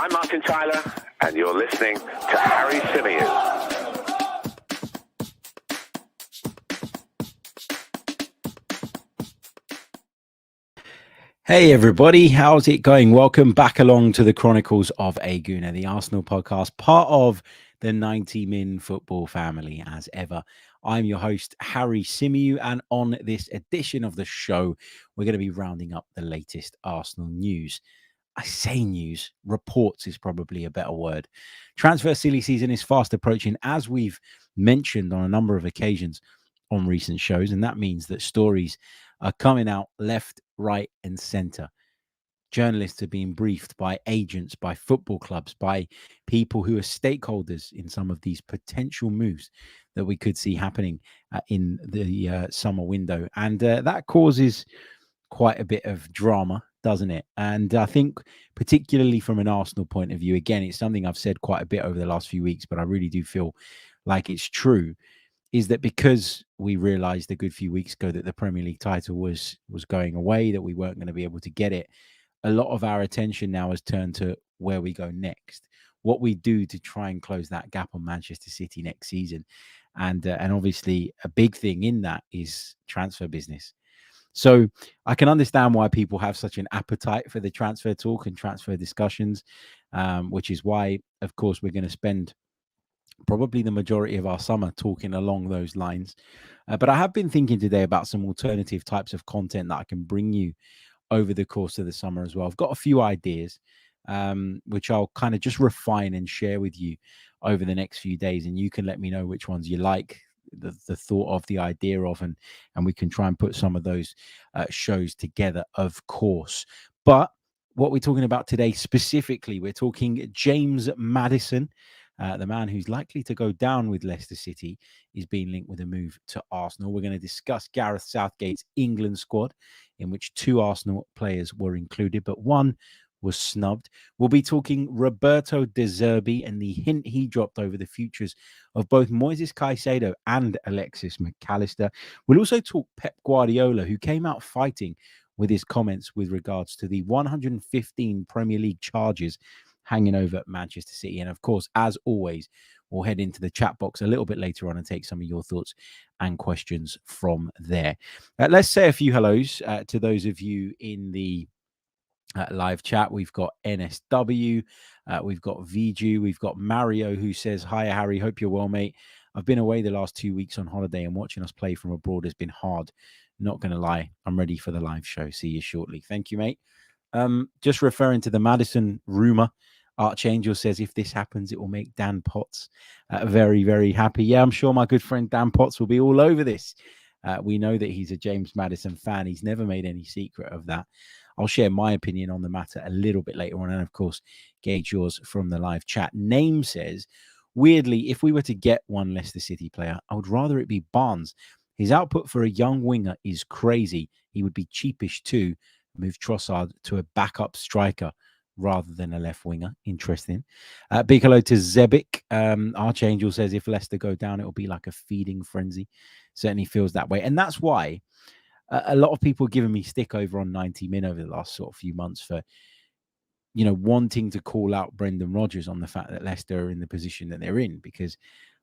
I'm Martin Tyler, and you're listening to Harry Symeou. Hey everybody, how's it going? Welcome back along to the Chronicles of a Gooner, the Arsenal podcast, part of the 90 Min football family as ever. I'm your host, Harry Symeou, and on this edition of the show, we're going to be rounding up the latest Arsenal news. I say news, reports is probably a better word. Transfer silly season is fast approaching, as we've mentioned on a number of occasions on recent shows, and that means that stories are coming out left, right, and center. Journalists are being briefed by agents, by football clubs, by people who are stakeholders in some of these potential moves that we could see happening in the summer window. And that causes quite a bit of drama, doesn't it? And I think particularly from an Arsenal point of view, again, it's something I've said quite a bit over the last few weeks, but I really do feel like it's true, is that because we realized a good few weeks ago that the Premier League title was going away, that we weren't going to be able to get it, a lot of our attention now has turned to where we go next, what we do to try and close that gap on Manchester City next season. And obviously a big thing in that is transfer business. So I can understand why people have such an appetite for the transfer talk and transfer discussions, which is why, of course, we're going to spend probably the majority of our summer talking along those lines. But I have been thinking today about some alternative types of content that I can bring you over the course of the summer as well. I've got a few ideas, which I'll kind of just refine and share with you over the next few days. And you can let me know which ones you like, the thought of, the idea of, and we can try and put some of those shows together, of course. But what we're talking about today specifically, we're talking James Maddison. The man who's likely to go down with Leicester City is being linked with a move to Arsenal. We're going to discuss Gareth Southgate's England squad, in which 2 Arsenal players were included, but 1 was snubbed. We'll be talking Roberto De Zerbi and the hint he dropped over the futures of both Moises Caicedo and Alexis Allister. We'll also talk Pep Guardiola, who came out fighting with his comments with regards to the 115 Premier League charges hanging over Manchester City. And of course, as always, we'll head into the chat box a little bit later on and take some of your thoughts and questions from there. Let's say a few hellos to those of you in the live chat. We've got NSW, we've got VG, we've got Mario, who says, "Hi, Harry, hope you're well, mate. I've been away the last 2 weeks on holiday, and watching us play from abroad has been hard. Not going to lie, I'm ready for the live show. See you shortly." Thank you, mate. Just referring to the Maddison rumor, Archangel says, if this happens, it will make Dan Potts very, very happy. Yeah, I'm sure my good friend Dan Potts will be all over this. We know that he's a James Maddison fan. He's never made any secret of that. I'll share my opinion on the matter a little bit later on, and of course, gauge yours from the live chat. Name says, weirdly, if we were to get one Leicester City player, I would rather it be Barnes. His output for a young winger is crazy. He would be cheapish too. Move Trossard to a backup striker rather than a left winger. Interesting. Big hello to Zebic. Archangel says, if Leicester go down, it'll be like a feeding frenzy. Certainly feels that way. And that's why a lot of people are giving me stick over on 90 Min over the last sort of few months for, you know, wanting to call out Brendan Rodgers on the fact that Leicester are in the position that they're in. Because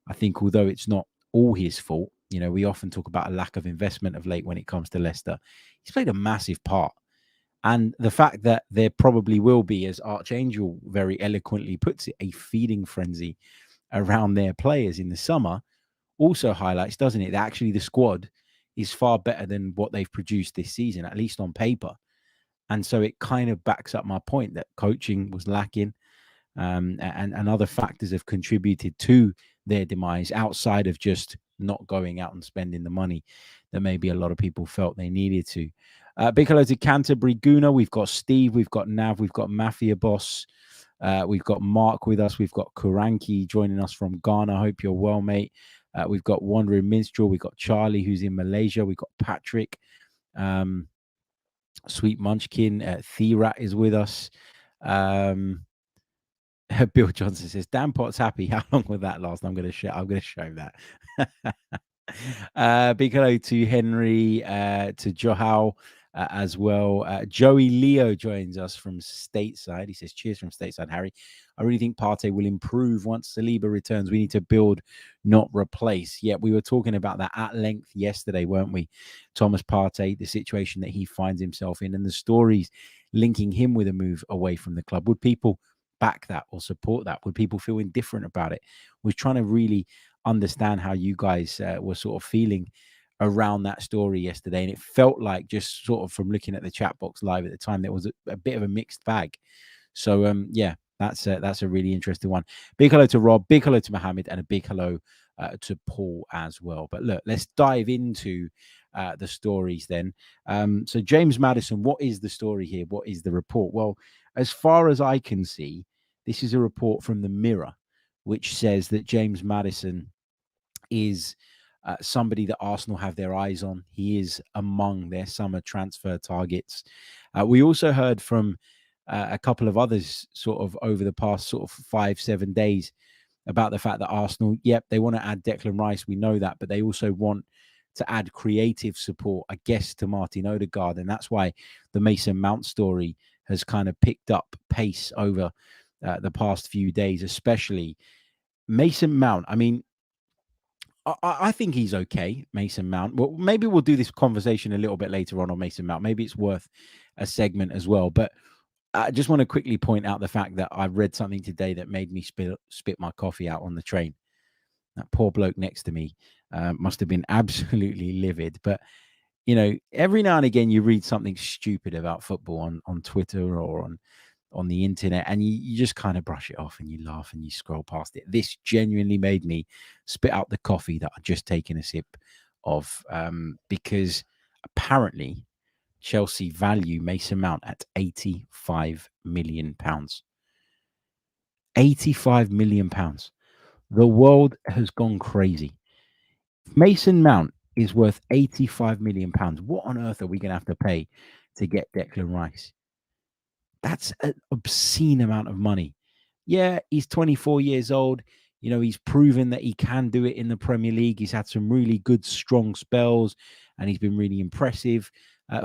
I think although it's not all his fault, you know, we often talk about a lack of investment of late when it comes to Leicester. He's played a massive part. And the fact that there probably will be, as Archangel very eloquently puts it, a feeding frenzy around their players in the summer also highlights, doesn't it, that actually the squad is far better than what they've produced this season, at least on paper. And so it kind of backs up my point that coaching was lacking, and other factors have contributed to their demise outside of just not going out and spending the money that maybe a lot of people felt they needed to. Big hello to Canterbury Guna. We've got Steve, we've got Nav, we've got Mafia Boss, we've got Mark with us, we've got Kuranki joining us from Ghana. Hope you're well, mate. We've got Wandering Minstrel, we've got Charlie who's in Malaysia, we've got Patrick, Sweet Munchkin, Therat is with us. Bill Johnson says, Dan Potts happy. How long will that last? I'm going to show that. Big hello to Henry, to Johal. as well. Joey Leo joins us from stateside. He says, cheers from stateside, Harry. I really think Partey will improve once Saliba returns. We need to build, not replace. Yeah, we were talking about that at length yesterday, weren't we? Thomas Partey, the situation that he finds himself in, and the stories linking him with a move away from the club. Would people back that or support that? Would people feel indifferent about it? We're trying to really understand how you guys were sort of feeling around that story yesterday, and it felt like, just sort of from looking at the chat box live at the time, there was a bit of a mixed bag. So yeah, that's a really interesting one. Big hello to Rob, big hello to Mohammed, and a big hello to Paul as well. But look, let's dive into the stories then. So James Maddison, what is the story here? What is the report? Well, as far as I can see, this is a report from the Mirror, which says that James Maddison is somebody that Arsenal have their eyes on. He is among their summer transfer targets. We also heard from a couple of others sort of over the past sort of 5-7 days about the fact that Arsenal, they want to add Declan Rice. We know that, but they also want to add creative support, I guess, to Martin Odegaard. And that's why the Mason Mount story has kind of picked up pace over the past few days, especially Mason Mount. I mean, I think he's okay, Mason Mount. Well, maybe we'll do this conversation a little bit later on Mason Mount. Maybe it's worth a segment as well. But I just want to quickly point out the fact that I read something today that made me spit my coffee out on the train. That poor bloke next to me must have been absolutely livid. But, you know, every now and again you read something stupid about football on Twitter or on the internet, and you just kind of brush it off and you laugh and you scroll past it. This genuinely made me spit out the coffee that I'd just taken a sip of, because apparently Chelsea value Mason Mount at £85 million. £85 million. The world has gone crazy. Mason Mount is worth £85 million. What on earth are we going to have to pay to get Declan Rice? That's an obscene amount of money. Yeah, he's 24 years old. You know, he's proven that he can do it in the Premier League. He's had some really good, strong spells, and he's been really impressive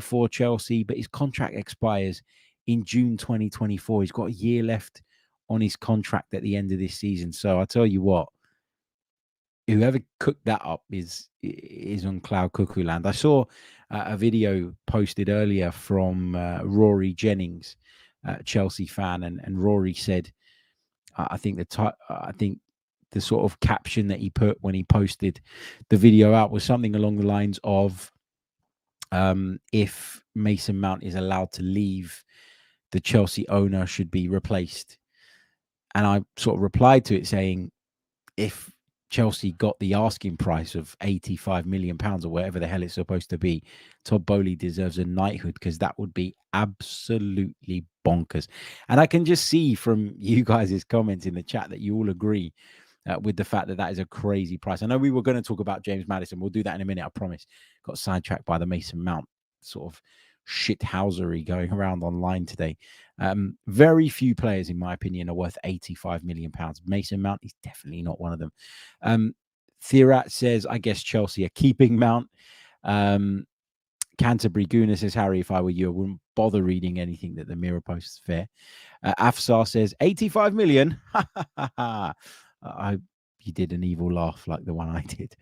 for Chelsea. But his contract expires in June 2024. He's got a year left on his contract at the end of this season. So I tell you what, whoever cooked that up is on cloud cuckoo land. I saw a video posted earlier from Rory Jennings, Chelsea fan, and Rory said, I think the sort of caption that he put when he posted the video out was something along the lines of, if Mason Mount is allowed to leave, the Chelsea owner should be replaced. And I sort of replied to it saying, if Chelsea got the asking price of £85 million or whatever the hell it's supposed to be, Todd Boehly deserves a knighthood, because that would be absolutely bonkers. And I can just see from you guys' comments in the chat that you all agree with the fact that that is a crazy price. I know we were going to talk about James Maddison. We'll do that in a minute, I promise. Got sidetracked by the Mason Mount sort of shithousery going around online today. Very few players, in my opinion, are worth £85 million. Mason Mount is definitely not one of them. Thierat says, I guess Chelsea are keeping Mount. Canterbury Guna says, Harry, if I were you, I wouldn't bother reading anything that the Mirror posts. Fair. Afsar says, 85 million. I hope you did an evil laugh like the one I did.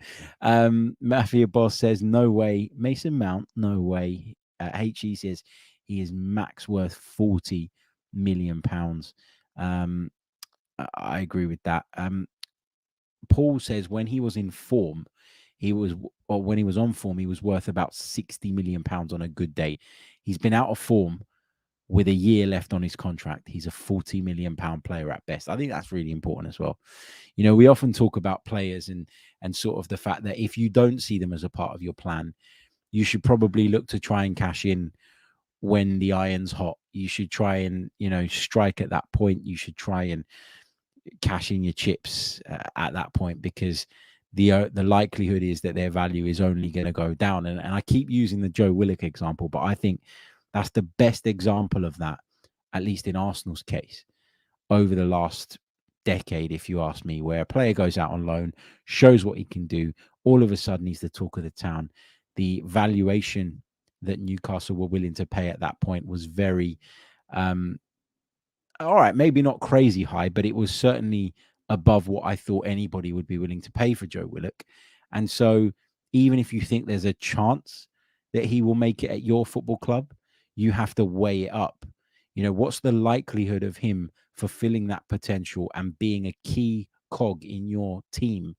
Mafia Boss says, no way. Mason Mount, no way. HE says he is max worth £40 million. I agree with that. Paul says when he was in form, when he was on form, he was worth about £60 million on a good day. He's been out of form with a year left on his contract. He's a £40 million player at best. I think that's really important as well. You know, we often talk about players and sort of the fact that if you don't see them as a part of your plan, you should probably look to try and cash in when the iron's hot. You should try and, you know, strike at that point. You should try and cash in your chips at that point, because the likelihood is that their value is only going to go down. And I keep using the Joe Willock example, but I think that's the best example of that, at least in Arsenal's case, over the last decade, if you ask me, where a player goes out on loan, shows what he can do. All of a sudden, he's the talk of the town. The valuation that Newcastle were willing to pay at that point was very, all right, maybe not crazy high, but it was certainly above what I thought anybody would be willing to pay for Joe Willock. And so even if you think there's a chance that he will make it at your football club, you have to weigh it up. What's the likelihood of him fulfilling that potential and being a key cog in your team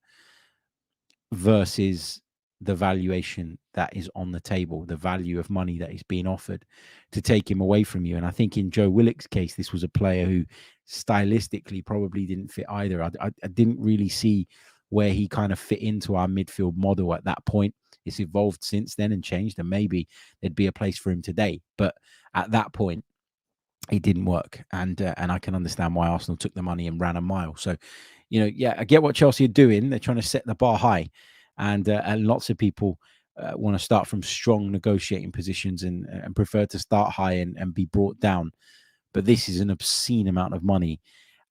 versus the valuation that is on the table, the value of money that is being offered to take him away from you? And I think in Joe Willock's case, this was a player who stylistically probably didn't fit either. I didn't really see where he kind of fit into our midfield model at that point. It's evolved since then and changed, and maybe there'd be a place for him today. But at that point, it didn't work, and I can understand why Arsenal took the money and ran a mile. So, yeah, I get what Chelsea are doing. They're trying to set the bar high, and lots of people want to start from strong negotiating positions and prefer to start high and be brought down. But this is an obscene amount of money,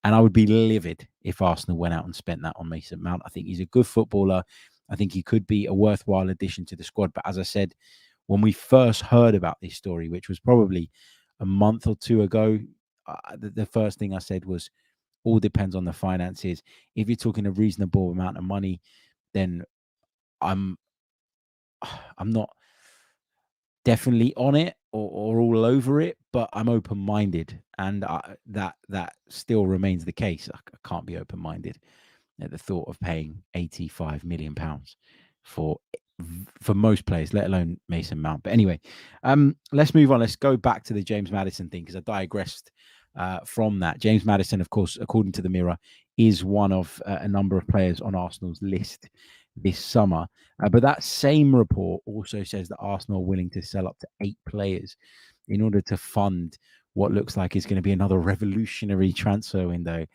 and I would be livid if Arsenal went out and spent that on Mason Mount. I think he's a good footballer. I think he could be a worthwhile addition to the squad. But as I said, when we first heard about this story, which was probably a month or two ago, the first thing I said was, all depends on the finances. If you're talking a reasonable amount of money, then I'm not definitely on it or all over it, but I'm open-minded, and that still remains the case. I can't be open-minded at the thought of paying £85 million for most players, let alone Mason Mount. But anyway, let's move on. Let's go back to the James Maddison thing, because I digressed from that. James Maddison, of course, according to the Mirror, is one of a number of players on Arsenal's list this summer. But that same report also says that Arsenal are willing to sell up to 8 players in order to fund what looks like is going to be another revolutionary transfer window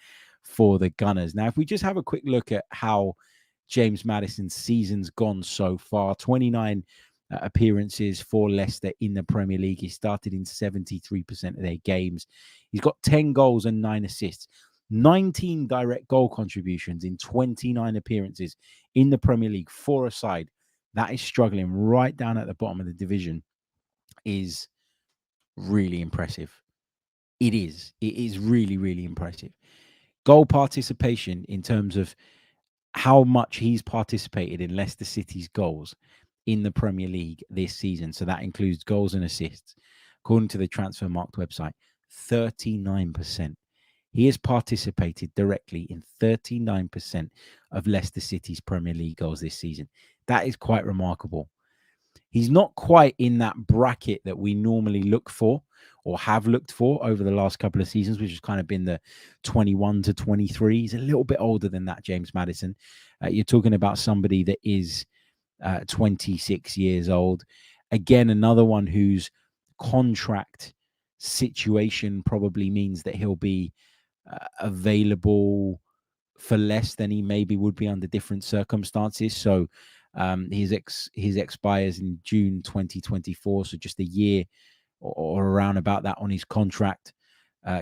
for the Gunners. Now, if we just have a quick look at how James Maddison's season's gone so far, 29 appearances for Leicester in the Premier League. He started in 73% of their games. He's got 10 goals and 9 assists, 19 direct goal contributions in 29 appearances in the Premier League for a side that is struggling right down at the bottom of the division is really impressive. It is really, really impressive. Goal participation in terms of how much he's participated in Leicester City's goals in the Premier League this season. So that includes goals and assists. According to the Transfermarkt website, 39%. He has participated directly in 39% of Leicester City's Premier League goals this season. That is quite remarkable. He's not quite in that bracket that we normally look for or have looked for over the last couple of seasons, which has kind of been the 21 to 23. He's a little bit older than that, James Maddison. You're talking about somebody that is 26 years old. Again, another one whose contract situation probably means that he'll be available for less than he maybe would be under different circumstances. So his expires in June 2024, so just a year or around about that on his contract,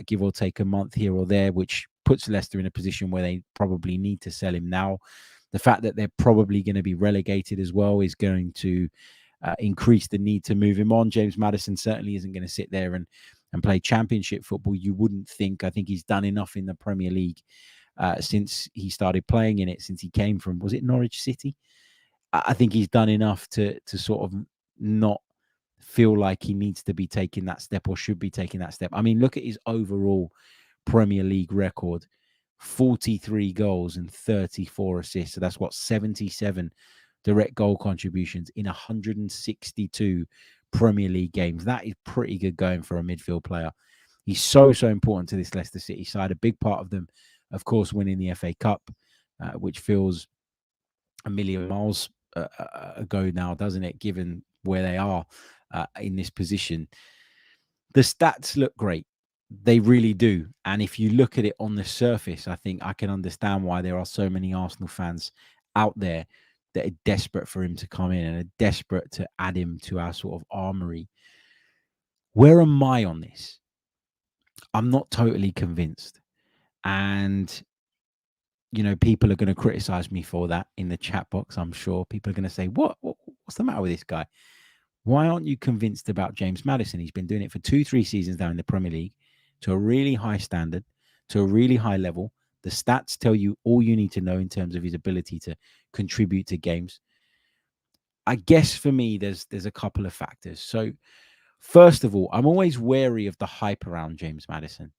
give or take a month here or there, which puts Leicester in a position where they probably need to sell him now. The fact that they're probably going to be relegated as well is going to increase the need to move him on. James Maddison certainly isn't going to sit there and play championship football. You wouldn't think. I think he's done enough in the Premier League since he started playing in it, since he came from, was it Norwich City? I think he's done enough to sort of not feel like he needs to be taking that step or should be taking that step. I mean, look at his overall Premier League record: 43 goals and 34 assists. So that's what, 77 direct goal contributions in 162 Premier League games. That is pretty good going for a midfield player. He's so important to this Leicester City side. A big part of them, of course, winning the FA Cup, which feels a million miles ago now, doesn't it, given where they are in this position. The stats look great. They really do. And if you look at it on the surface, I think I can understand why there are so many Arsenal fans out there that are desperate for him to come in and are desperate to add him to our sort of armory. Where am I on this? I'm not totally convinced. And, people are going to criticize me for that in the chat box. I'm sure people are going to say, what's the matter with this guy? Why aren't you convinced about James Maddison? He's been doing it for 2-3 seasons now in the Premier League to a really high standard, to a really high level. The stats tell you all you need to know in terms of his ability to contribute to games. I guess for me, there's a couple of factors. So, first of all, I'm always wary of the hype around James Maddison.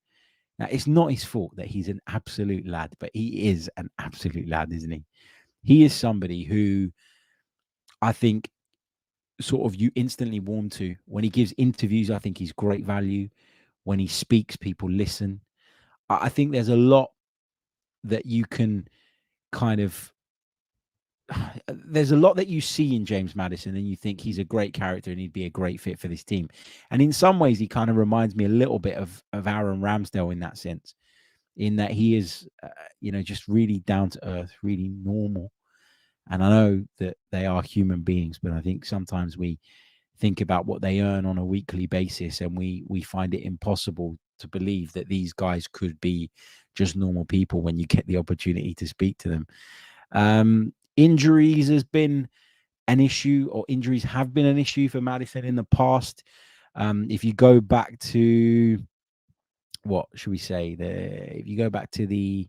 Now, it's not his fault that he's an absolute lad, but he is an absolute lad, isn't he? He is somebody who I think sort of you instantly warm to. When he gives interviews, I think he's great value. When he speaks, people listen. I think there's a lot that you can kind of there's a lot that you see in James Maddison and you think he's a great character and he'd be a great fit for this team. And in some ways, he kind of reminds me a little bit of Aaron Ramsdale in that sense, in that he is, just really down to earth, really normal. And I know that they are human beings, but I think sometimes we think about what they earn on a weekly basis and we find it impossible to believe that these guys could be just normal people when you get the opportunity to speak to them. Injuries has been an issue, or injuries have been an issue for Maddison in the past. If you go back to what should we say? If you go back to the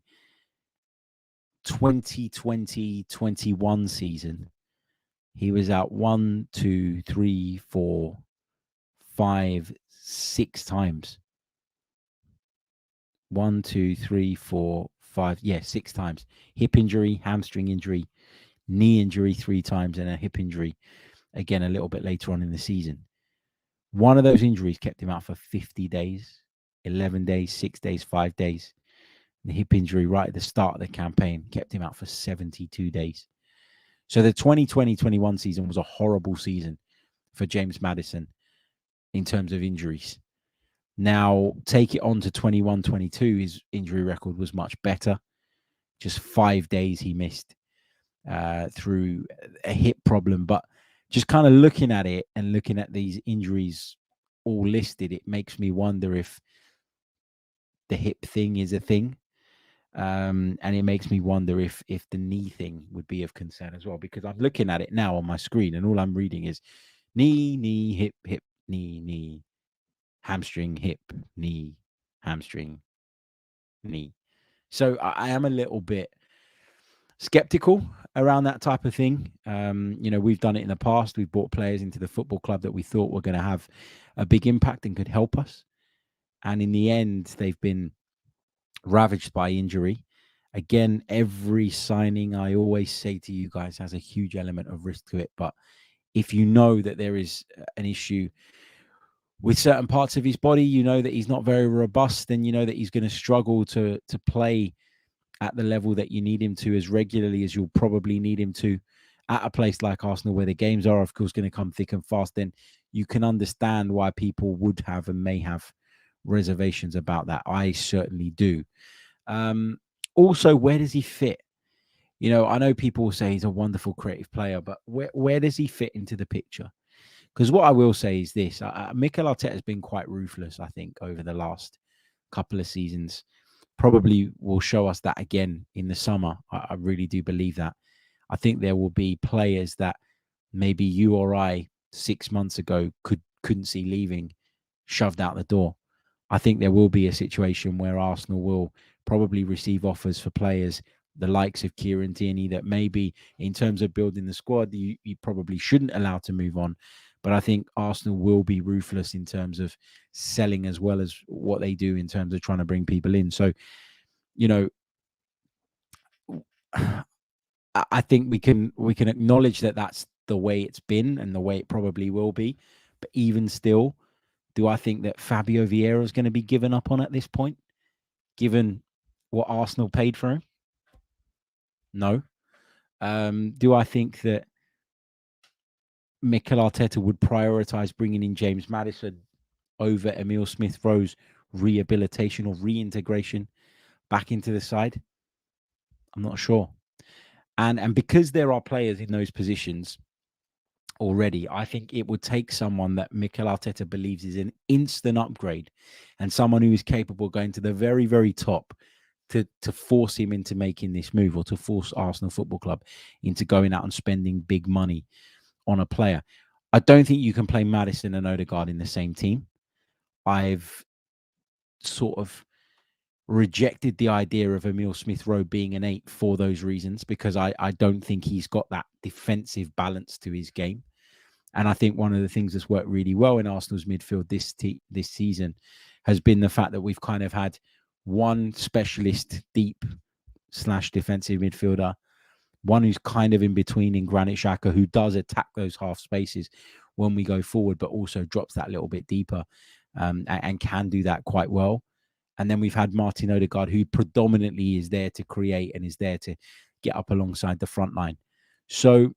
2020-21 season, he was out 1, 2, 3, 4, 5, 6 times. 1, 2, 3, 4, 5. Yeah, 6 times. Hip injury, hamstring injury, knee injury 3 times, and a hip injury again a little bit later on in the season. One of those injuries kept him out for 50 days, 11 days, 6 days, 5 days. The hip injury right at the start of the campaign kept him out for 72 days. So the 2020-21 season was a horrible season for James Maddison in terms of injuries. Now, take it on to 21-22, his injury record was much better. Just 5 days he missed through a hip problem. But just kind of looking at it and looking at these injuries all listed, it makes me wonder if the hip thing is a thing. And it makes me wonder if the knee thing would be of concern as well, because I'm looking at it now on my screen and all I'm reading is knee, hip, knee, hamstring, hip, knee, hamstring, knee. So I am a little bit skeptical around that type of thing. We've done it in the past. We've brought players into the football club that we thought were going to have a big impact and could help us. And in the end, they've been ravaged by injury. Again, every signing, I always say to you guys, has a huge element of risk to it. But if you know that there is an issue with certain parts of his body, you know that he's not very robust, and you know that he's going to struggle to play at the level that you need him to as regularly as you'll probably need him to at a place like Arsenal, where the games are, of course, going to come thick and fast, then you can understand why people would have and may have reservations about that. I certainly do. Also, where does he fit? I know people will say he's a wonderful creative player, but where does he fit into the picture? Because what I will say is this: Mikel Arteta has been quite ruthless, I think, over the last couple of seasons. Probably will show us that again in the summer. I really do believe that. I think there will be players that maybe you or I 6 months ago couldn't see leaving, shoved out the door. I think there will be a situation where Arsenal will probably receive offers for players the likes of Kieran Tierney that maybe in terms of building the squad, you probably shouldn't allow to move on. But I think Arsenal will be ruthless in terms of selling as well as what they do in terms of trying to bring people in. So, I think we can acknowledge that that's the way it's been and the way it probably will be. But even still, do I think that Fabio Vieira is going to be given up on at this point, given what Arsenal paid for him? No. Do I think that Mikel Arteta would prioritise bringing in James Maddison over Emile Smith-Rowe's rehabilitation or reintegration back into the side? I'm not sure. And because there are players in those positions already, I think it would take someone that Mikel Arteta believes is an instant upgrade and someone who is capable of going to the very, very top to force him into making this move, or to force Arsenal Football Club into going out and spending big money on a player. I don't think you can play Maddison and Odegaard in the same team. I've sort of rejected the idea of Emile Smith-Rowe being an 8 for those reasons, because I don't think he's got that defensive balance to his game. And I think one of the things that's worked really well in Arsenal's midfield this season has been the fact that we've kind of had one specialist deep / defensive midfielder, one who's kind of in between in Granit Xhaka, who does attack those half spaces when we go forward, but also drops that little bit deeper and can do that quite well. And then we've had Martin Odegaard, who predominantly is there to create and is there to get up alongside the front line. So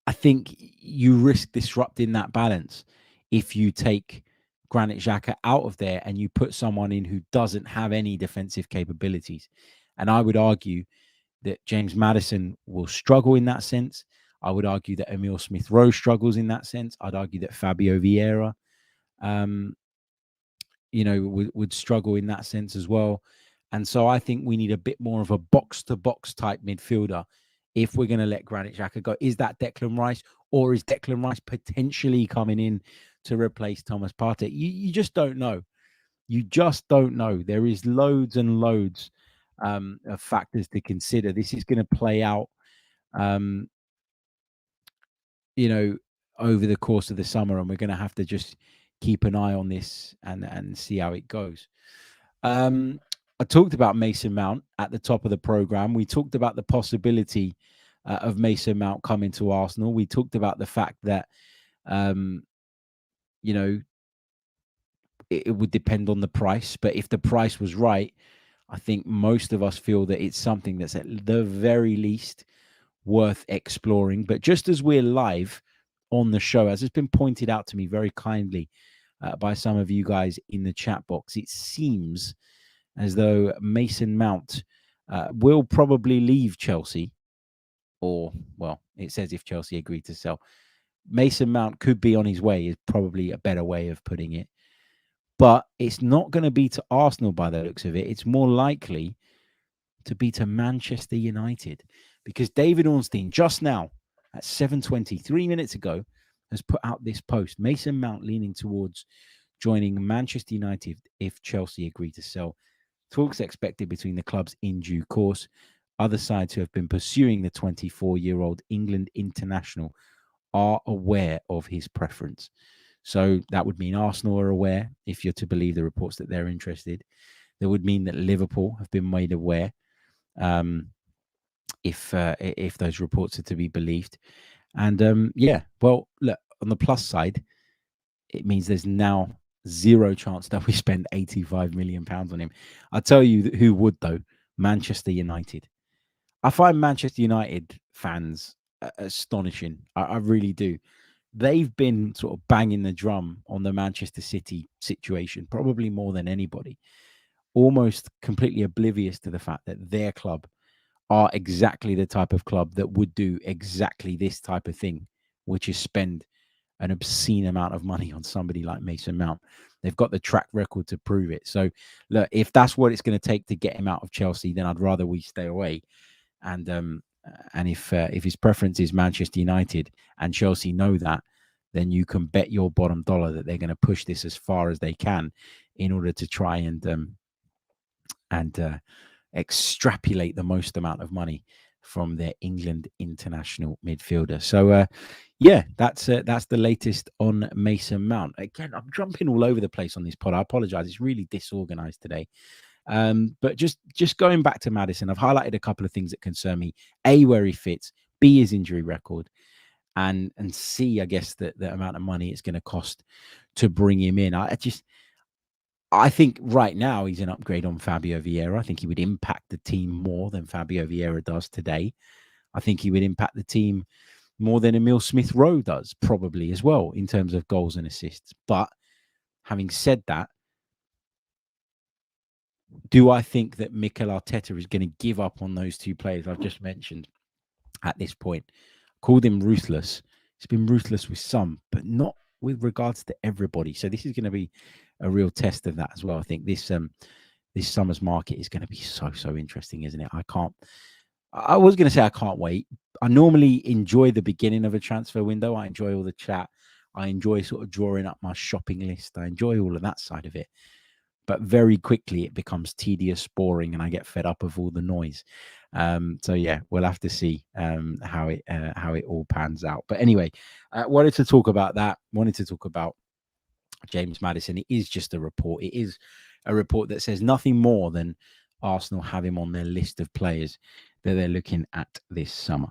I think you risk disrupting that balance if you take Granit Xhaka out of there and you put someone in who doesn't have any defensive capabilities. And I would argue that James Maddison will struggle in that sense. I would argue that Emile Smith-Rowe struggles in that sense. I'd argue that Fabio Vieira, would struggle in that sense as well. And so I think we need a bit more of a box-to-box type midfielder if we're going to let Granit Xhaka go. Is that Declan Rice, or is Declan Rice potentially coming in to replace Thomas Partey? You just don't know. You just don't know. There is loads and loads of factors to consider. This is going to play out, over the course of the summer, and we're going to have to just keep an eye on this and see how it goes. I talked about Mason Mount at the top of the program. We talked about the possibility of Mason Mount coming to Arsenal. We talked about the fact that, it would depend on the price. But if the price was right, I think most of us feel that it's something that's at the very least worth exploring. But just as we're live on the show, as has been pointed out to me very kindly by some of you guys in the chat box, it seems as though Mason Mount will probably leave Chelsea, or, well, it says if Chelsea agree to sell. Mason Mount could be on his way, is probably a better way of putting it. But it's not going to be to Arsenal by the looks of it. It's more likely to be to Manchester United, because David Ornstein just now at 7:20, 3 minutes ago, has put out this post. Mason Mount leaning towards joining Manchester United if Chelsea agree to sell. Talks expected between the clubs in due course. Other sides who have been pursuing the 24-year-old England international are aware of his preference. So that would mean Arsenal are aware, if you're to believe the reports that they're interested. That would mean that Liverpool have been made aware, if those reports are to be believed. And well, look, on the plus side, it means there's now zero chance that we spend £85 million on him. I'll tell you who would, though: Manchester United. I find Manchester United fans astonishing. I really do. They've been sort of banging the drum on the Manchester City situation, probably more than anybody, almost completely oblivious to the fact that their club are exactly the type of club that would do exactly this type of thing, which is spend an obscene amount of money on somebody like Mason Mount. They've got the track record to prove it. So, look, if that's what it's going to take to get him out of Chelsea, then I'd rather we stay away. And if his preference is Manchester United and Chelsea know that, then you can bet your bottom dollar that they're going to push this as far as they can in order to try and extrapolate the most amount of money from their England international midfielder. So, that's the latest on Mason Mount. Again, I'm jumping all over the place on this pod. I apologize. It's really disorganized today. But just going back to Maddison, I've highlighted a couple of things that concern me. A, where he fits. B, his injury record. And C, I guess, the amount of money it's going to cost to bring him in. I think right now he's an upgrade on Fabio Vieira. I think he would impact the team more than Fabio Vieira does today. I think he would impact the team more than Emile Smith-Rowe does, probably, as well, in terms of goals and assists. But having said that, do I think that Mikel Arteta is going to give up on those two players I've just mentioned at this point? Called him ruthless. He's been ruthless with some, but not with regards to everybody. So this is going to be a real test of that as well. I think this summer's market is going to be so interesting, isn't it? I was going to say I can't wait, I normally enjoy the beginning of a transfer window. I enjoy all the chat. I enjoy sort of drawing up my shopping list. I enjoy all of that side of it. But very quickly it becomes tedious, boring, and I get fed up of all the noise. So yeah, we'll have to see how it all pans out. But anyway, wanted to talk about that. Wanted to talk about James Maddison. It is just a report. It is a report that says nothing more than Arsenal have him on their list of players that they're looking at this summer.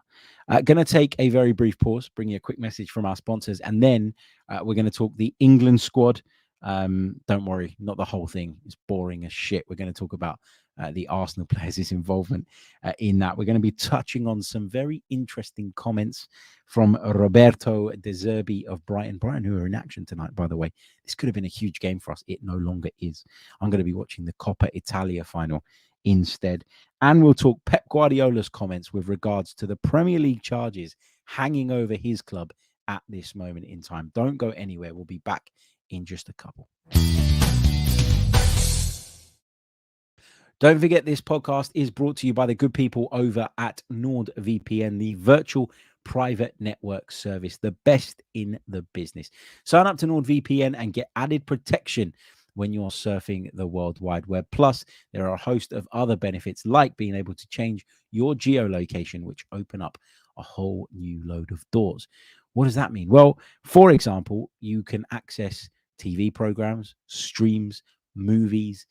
Going to take a very brief pause, bring you a quick message from our sponsors, and then we're going to talk the England squad. Don't worry, not the whole thing. It's boring as shit. We're going to talk about the Arsenal players' involvement in that. We're going to be touching on some very interesting comments from Roberto De Zerbi of Brighton. Brighton, who are in action tonight, by the way. This could have been a huge game for us. It no longer is. I'm going to be watching the Coppa Italia final instead. And we'll talk Pep Guardiola's comments with regards to the Premier League charges hanging over his club at this moment in time. Don't go anywhere. We'll be back in just a couple. Don't forget, this podcast is brought to you by the good people over at NordVPN, the virtual private network service, the best in the business. Sign up to NordVPN and get added protection when you're surfing the World Wide Web. Plus, there are a host of other benefits like being able to change your geolocation, which open up a whole new load of doors. What does that mean? Well, for example, you can access TV programs, streams, movies,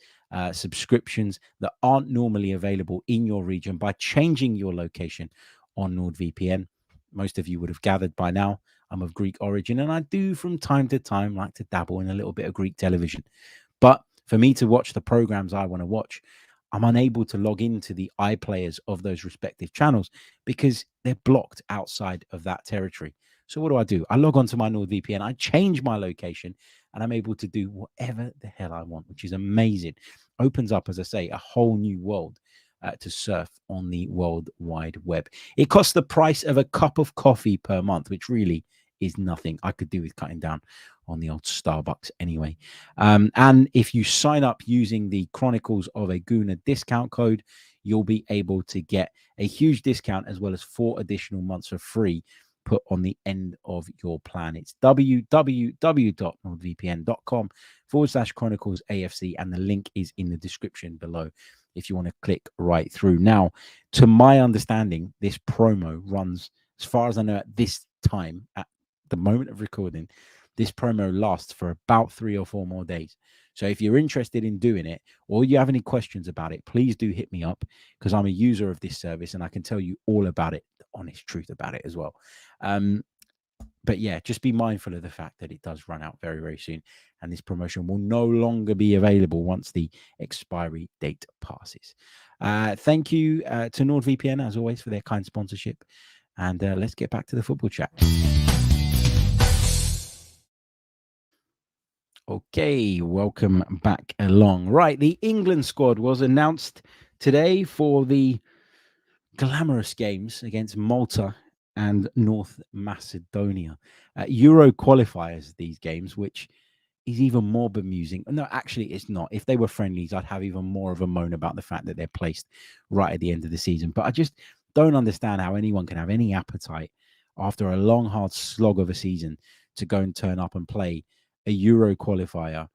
subscriptions that aren't normally available in your region by changing your location on NordVPN. Most of you would have gathered by now, I'm of Greek origin, and I do from time to time like to dabble in a little bit of Greek television. But for me to watch the programs I want to watch, I'm unable to log into the iPlayers of those respective channels because they're blocked outside of that territory. So what do? I log onto my NordVPN, I change my location, and I'm able to do whatever the hell I want, which is amazing. Opens up, as I say, a whole new world to surf on the World Wide Web. It costs the price of a cup of coffee per month, which really is nothing. I could do with cutting down on the old Starbucks anyway. And if you sign up using the Chronicles of a Gooner discount code, you'll be able to get a huge discount as well as 4 additional months for free put on the end of your plan. It's www.nordvpn.com/Chronicles AFC, and the link is in the description below if you want to click right through. Now, to my understanding, this promo runs, as far as I know, at this time, at the moment of recording, this promo lasts for about 3 or 4 more days. So if you're interested in doing it or you have any questions about it, please do hit me up because I'm a user of this service and I can tell you all about it, the honest truth about it as well. But yeah, just be mindful of the fact that it does run out very, very soon. And this promotion will no longer be available once the expiry date passes. Thank you to NordVPN, as always, for their kind sponsorship. And let's get back to the football chat. Okay, welcome back along. Right, the England squad was announced today for the glamorous games against Malta and North Macedonia. Euro qualifiers, these games, which is even more bemusing. No, actually, it's not. If they were friendlies, I'd have even more of a moan about the fact that they're placed right at the end of the season. But I just don't understand how anyone can have any appetite after a long, hard slog of a season to go and turn up and play a Euro qualifier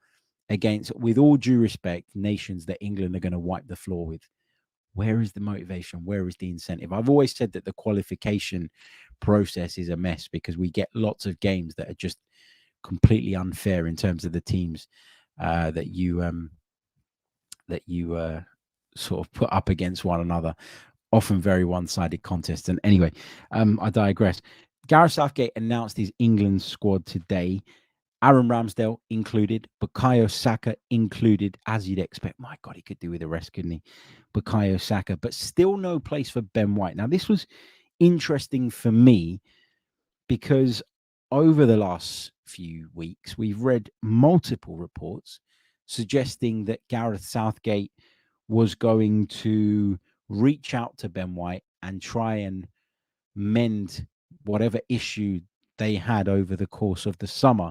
against, with all due respect, nations that England are going to wipe the floor with. Where is the motivation? Where is the incentive? I've always said that the qualification process is a mess because we get lots of games that are just completely unfair in terms of the teams that you sort of put up against one another. Often very one-sided contests. And anyway, I digress. Gareth Southgate announced his England squad today. Aaron Ramsdale included, Bukayo Saka included, as you'd expect. My God, he could do with the rest, couldn't he? Bukayo Saka, but still no place for Ben White. Now, this was interesting for me because over the last few weeks, we've read multiple reports suggesting that Gareth Southgate was going to reach out to Ben White and try and mend whatever issue they had over the course of the summer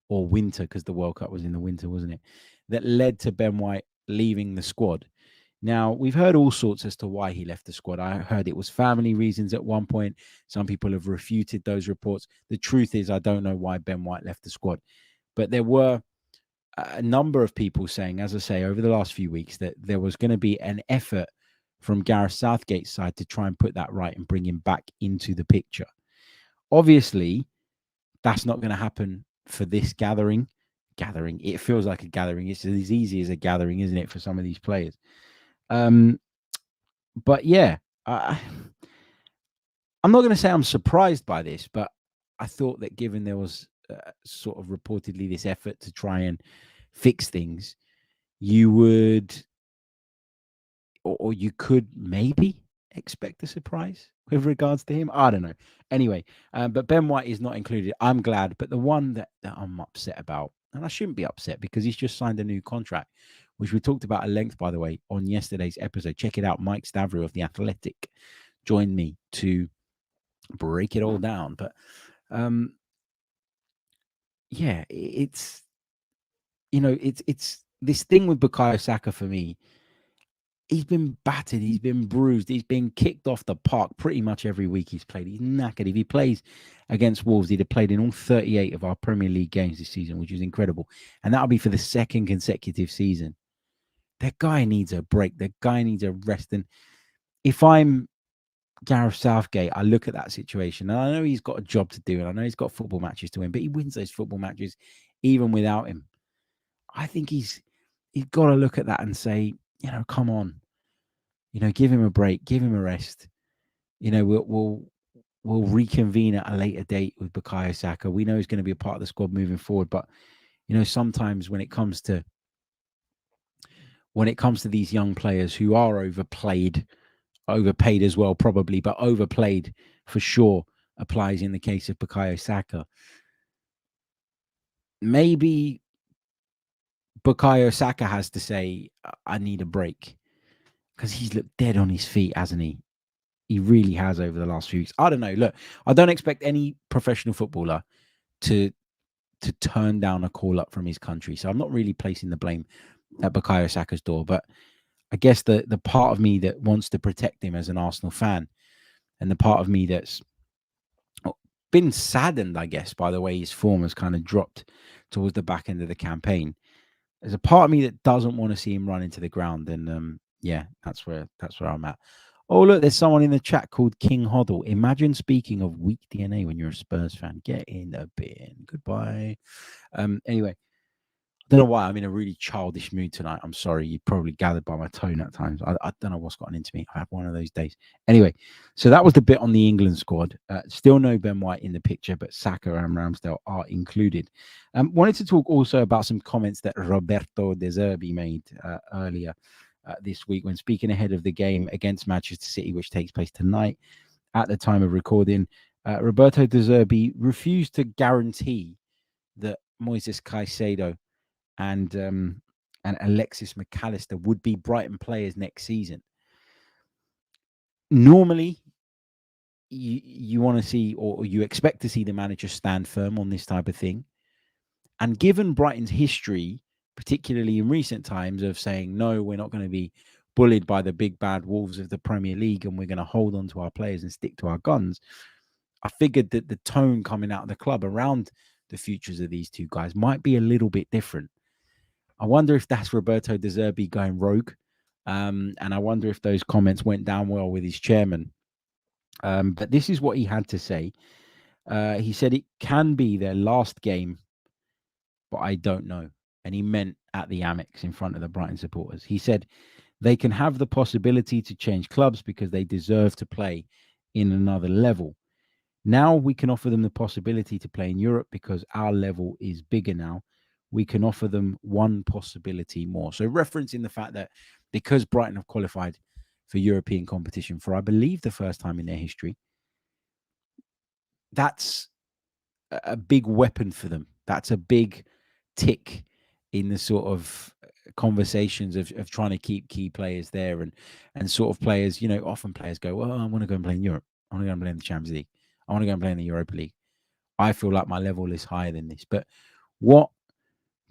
or winter, because the World Cup was in the winter, wasn't it? That led to Ben White leaving the squad. Now, we've heard all sorts as to why he left the squad. I heard it was family reasons at one point. Some people have refuted those reports. The truth is, I don't know why Ben White left the squad. But there were a number of people saying, as I say, over the last few weeks, that there was going to be an effort from Gareth Southgate's side to try and put that right and bring him back into the picture. Obviously, that's not going to happen for this gathering. It feels like a gathering. It's as easy as a gathering, isn't it, for some of these players? But yeah, I'm not going to say I'm surprised by this, but I thought that given there was sort of reportedly this effort to try and fix things, you would, or you could maybe expect a surprise with regards to him. I don't know. Anyway, but Ben White is not included. I'm glad. But the one that I'm upset about, and I shouldn't be upset because he's just signed a new contract, which we talked about at length, by the way, on yesterday's episode. Check it out. Mike Stavry of The Athletic joined me to break it all down. But yeah, it's this thing with Bukayo Saka for me. He's been battered. He's been bruised. He's been kicked off the park pretty much every week he's played. He's knackered. If he plays against Wolves, he'd have played in all 38 of our Premier League games this season, which is incredible. And that'll be for the second consecutive season. That guy needs a break. That guy needs a rest. And if I'm Gareth Southgate, I look at that situation, and I know he's got a job to do, and I know he's got football matches to win, but he wins those football matches even without him. I think he's got to look at that and say, come on. Give him a break, give him a rest. We'll reconvene at a later date with Bukayo Saka. We know he's going to be a part of the squad moving forward, but sometimes when it comes to these young players who are overpaid as well, probably, but overplayed for sure applies in the case of Bukayo Saka. Maybe Bukayo Saka has to say, I need a break, because he's looked dead on his feet, hasn't he? He really has over the last few weeks. I don't know. Look, I don't expect any professional footballer to turn down a call up from his country. So I'm not really placing the blame at Bukayo Saka's door. But I guess the part of me that wants to protect him as an Arsenal fan, and the part of me that's been saddened, I guess, by the way his form has kind of dropped towards the back end of the campaign. There's a part of me that doesn't want to see him run into the ground. And yeah, that's where I'm at. Oh, look, there's someone in the chat called King Hoddle. Imagine speaking of weak DNA when you're a Spurs fan. Get in the bin. Goodbye. Anyway, I don't know why I'm in a really childish mood tonight. I'm sorry. You probably gathered by my tone at times. I don't know what's gotten into me. I have one of those days. Anyway, so that was the bit on the England squad. Still no Ben White in the picture, but Saka and Ramsdale are included. Wanted to talk also about some comments that Roberto De Zerbi made earlier this week when speaking ahead of the game against Manchester City, which takes place tonight at the time of recording. Roberto De Zerbi refused to guarantee that Moises Caicedo and Alexis McAllister would be Brighton players next season. Normally, you want to see, or you expect to see, the manager stand firm on this type of thing. And given Brighton's history, particularly in recent times, of saying, no, we're not going to be bullied by the big bad Wolves of the Premier League, and we're going to hold on to our players and stick to our guns, I figured that the tone coming out of the club around the futures of these two guys might be a little bit different. I wonder if that's Roberto De Zerbi going rogue. And I wonder if those comments went down well with his chairman. But this is what he had to say. He said it can be their last game, but I don't know. And he meant at the Amex in front of the Brighton supporters. He said they can have the possibility to change clubs because they deserve to play in another level. Now we can offer them the possibility to play in Europe because our level is bigger now. We can offer them one possibility more. So referencing the fact that because Brighton have qualified for European competition for, I believe, the first time in their history, that's a big weapon for them. That's a big tick in the sort of conversations of trying to keep key players there and sort of players, often players go, well, I want to go and play in Europe. I want to go and play in the Champions League. I want to go and play in the Europa League. I feel like my level is higher than this. But what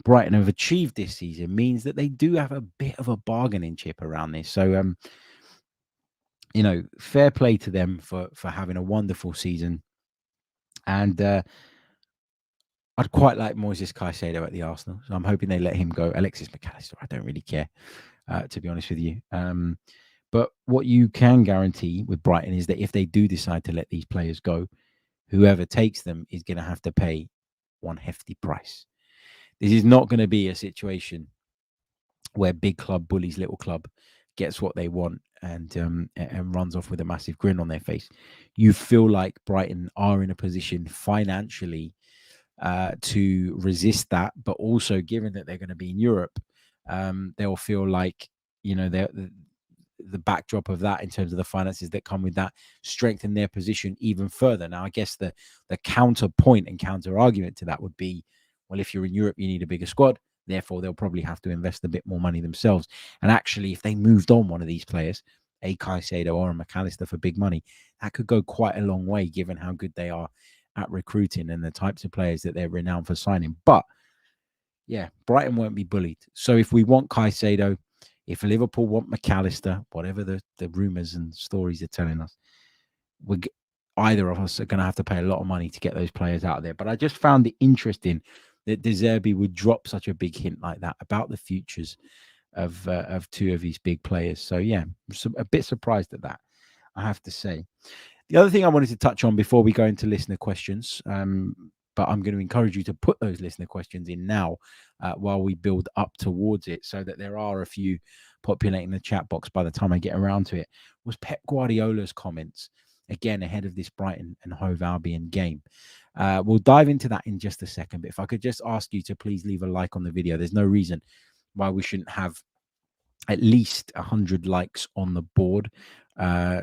Brighton have achieved this season means that they do have a bit of a bargaining chip around this. So, fair play to them for having a wonderful season. And I'd quite like Moises Caicedo at the Arsenal. So I'm hoping they let him go. Alexis McAllister, I don't really care, to be honest with you. But what you can guarantee with Brighton is that if they do decide to let these players go, whoever takes them is going to have to pay one hefty price. This is not going to be a situation where big club bullies little club, gets what they want, and runs off with a massive grin on their face. You feel like Brighton are in a position financially to resist that, but also given that they're going to be in Europe, they'll feel like the backdrop of that in terms of the finances that come with that strengthen their position even further. Now, I guess the counterpoint and counter argument to that would be, well, if you're in Europe, you need a bigger squad. Therefore, they'll probably have to invest a bit more money themselves. And actually, if they moved on one of these players, a Caicedo or a McAllister, for big money, that could go quite a long way, given how good they are at recruiting and the types of players that they're renowned for signing. But yeah, Brighton won't be bullied. So if we want Caicedo, if Liverpool want McAllister, whatever the rumours and stories are telling us, either of us are going to have to pay a lot of money to get those players out of there. But I just found it interesting that Zerbi would drop such a big hint like that about the futures of two of these big players. So yeah, I'm a bit surprised at that, I have to say. The other thing I wanted to touch on before we go into listener questions, but I'm going to encourage you to put those listener questions in now while we build up towards it, so that there are a few populating the chat box by the time I get around to it, was Pep Guardiola's comments, again, ahead of this Brighton and Hove Albion game. We'll dive into that in just a second, but if I could just ask you to please leave a like on the video. There's no reason why we shouldn't have at least 100 likes on the board.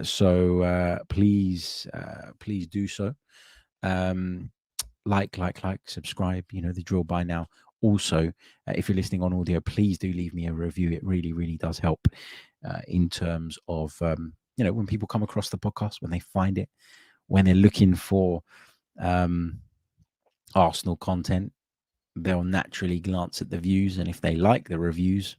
So please do so. Like, subscribe, the drill by now. Also, if you're listening on audio, please do leave me a review. It really, really does help in terms of, when people come across the podcast, when they find it, when they're looking for Arsenal content, they'll naturally glance at the views. And if they like the reviews,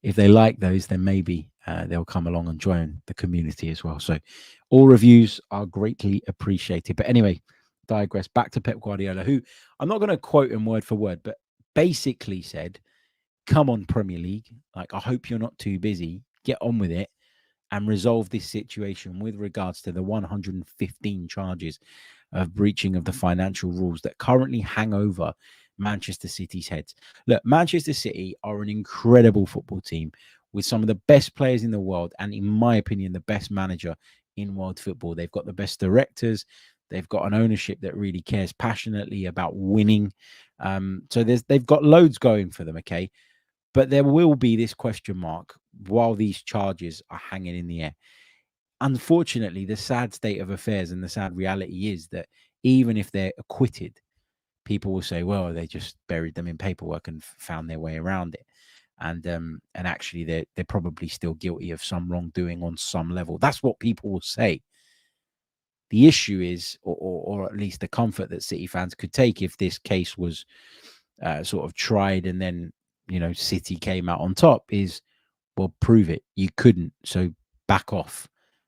if they like those, then maybe they'll come along and join the community as well. So all reviews are greatly appreciated. But anyway, digress, back to Pep Guardiola, who I'm not going to quote him word for word, but basically said, come on, Premier League. Like, I hope you're not too busy. Get on with it and resolve this situation with regards to the 115 charges of breaching of the financial rules that currently hang over Manchester City's heads. Look, Manchester City are an incredible football team with some of the best players in the world, and in my opinion, the best manager in world football. They've got the best directors. They've got an ownership that really cares passionately about winning. So they've got loads going for them, okay? But there will be this question mark while these charges are hanging in the air. Unfortunately, the sad state of affairs and the sad reality is that even if they're acquitted, people will say, well, they just buried them in paperwork and found their way around it. And actually, they're probably still guilty of some wrongdoing on some level. That's what people will say. The issue is, or at least the comfort that City fans could take if this case was sort of tried and then, City came out on top, is, well, prove it. You couldn't, so back off.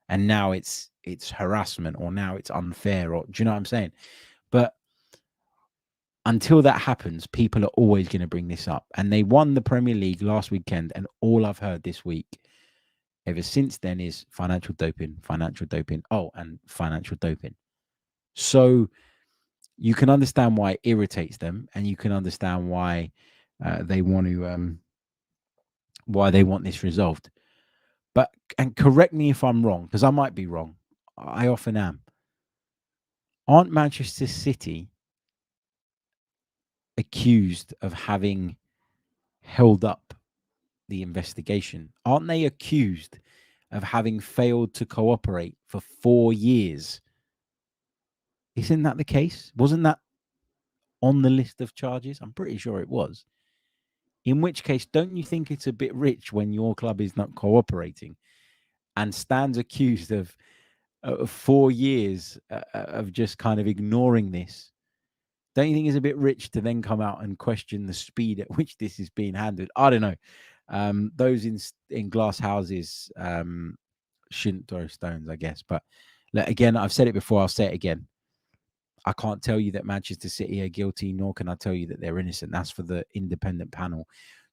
And now it's harassment, or now it's unfair, or do you know what I'm saying? But until that happens, people are always going to bring this up. And they won the Premier League last weekend, and all I've heard this week ever since then is financial doping, and financial doping. So you can understand why it irritates them, and you can understand why they want to why they want this resolved. But, and correct me if I'm wrong, because I might be wrong. I often am. Aren't Manchester City accused of having held up the investigation? Aren't they accused of having failed to cooperate for 4 years? Isn't that the case? Wasn't that on the list of charges? I'm pretty sure it was. In which case, don't you think it's a bit rich when your club is not cooperating and stands accused of 4 years of just kind of ignoring this Don't you think it's a bit rich to then come out and question the speed at which this is being handled? I don't know. Those in glass houses shouldn't throw stones, I guess. But again, I've said it before. I'll say it again. I can't tell you that Manchester City are guilty, nor can I tell you that they're innocent. That's for the independent panel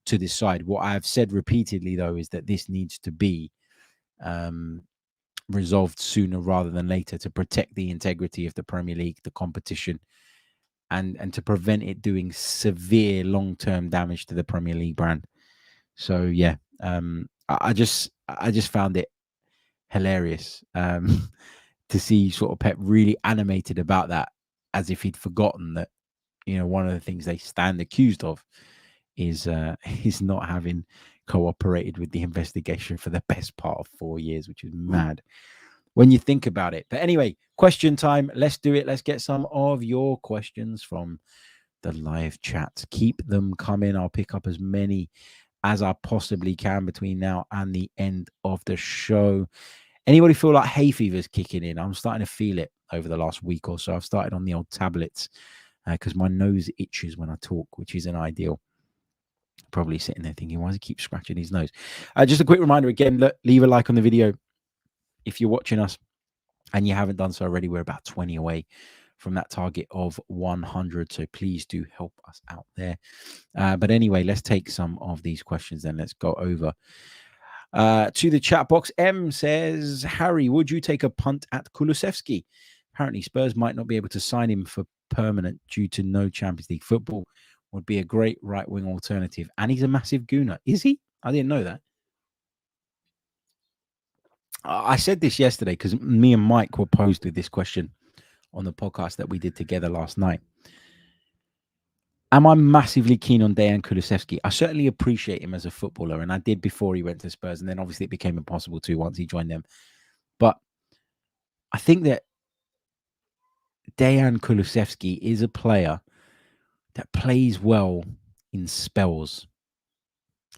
to decide. What I've said repeatedly, though, is that this needs to be resolved sooner rather than later to protect the integrity of the Premier League, the competition, and to prevent it doing severe long-term damage to the Premier League brand. So yeah, I just found it hilarious to see sort of Pep really animated about that, as if he'd forgotten that, you know, one of the things they stand accused of is not having cooperated with the investigation for the best part of 4 years, which is mad when you think about it. But anyway, question time. Let's do it. Let's get some of your questions from the live chat. Keep them coming. I'll pick up as many as I possibly can between now and the end of the show. Anybody feel like hay fever's kicking in? I'm starting to feel it over the last week or so. I've started on the old tablets because my nose itches when I talk, which isn't ideal. Probably sitting there thinking, why does he keep scratching his nose? Just a quick reminder again, look, leave a like on the video if you're watching us and you haven't done so already. We're about 20 away from that target of 100, so please do help us out there. But anyway, let's take some of these questions then. Let's go over to the chat box. M says, Harry, would you take a punt at Kulusevski? Apparently Spurs might not be able to sign him for permanent due to no Champions League football. Would be a great right-wing alternative. And he's a massive gooner. Is he? I didn't know that. I said this yesterday because me and Mike were posed with this question on the podcast that we did together last night. Am I massively keen on Dejan Kulusevski? I certainly appreciate him as a footballer, and I did before he went to Spurs, and then obviously it became impossible to once he joined them. But I think that Dejan Kulusevski is a player that plays well in spells.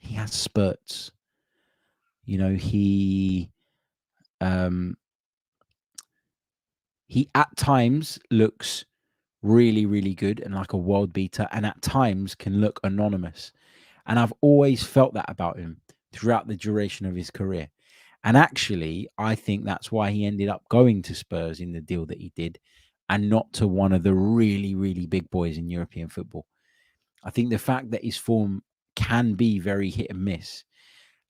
He has spurts. You know, he at times looks really, really good and like a world beater, and at times can look anonymous. And I've always felt that about him throughout the duration of his career. And actually, I think that's why he ended up going to Spurs in the deal that he did and not to one of the really, really big boys in European football. I think the fact that his form can be very hit and miss